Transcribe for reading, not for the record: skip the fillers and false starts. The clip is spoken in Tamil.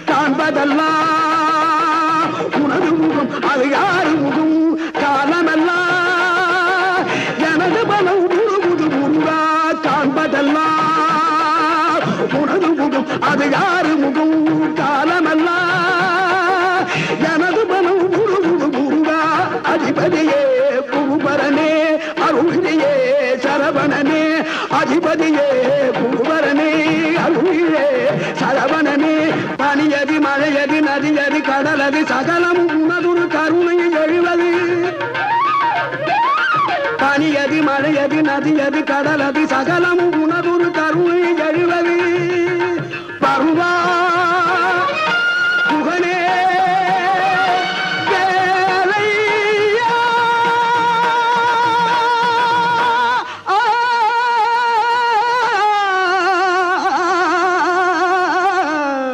காண்பதெல்லாம் உனது முகம் அது யாரு முகம் காலமெல்லாம் எனது பலம் புது முருகா காண்பதெல்லாம் உனது முகம் அது யாரு முகம் காலமெல்லாம் எனது பலம் புது முருகா அதிபதியே புகுபரனே அருளியே சரவணனே அதிபதியே புகுபரனே அருளியே சரவணனே பனியதி மழையதி நதியதி கடலதி சகலம் உனதுரு கருணை எழுவது பனியதி மழையதி நதியதி கடலதி சகலம் உனதுரு கருணை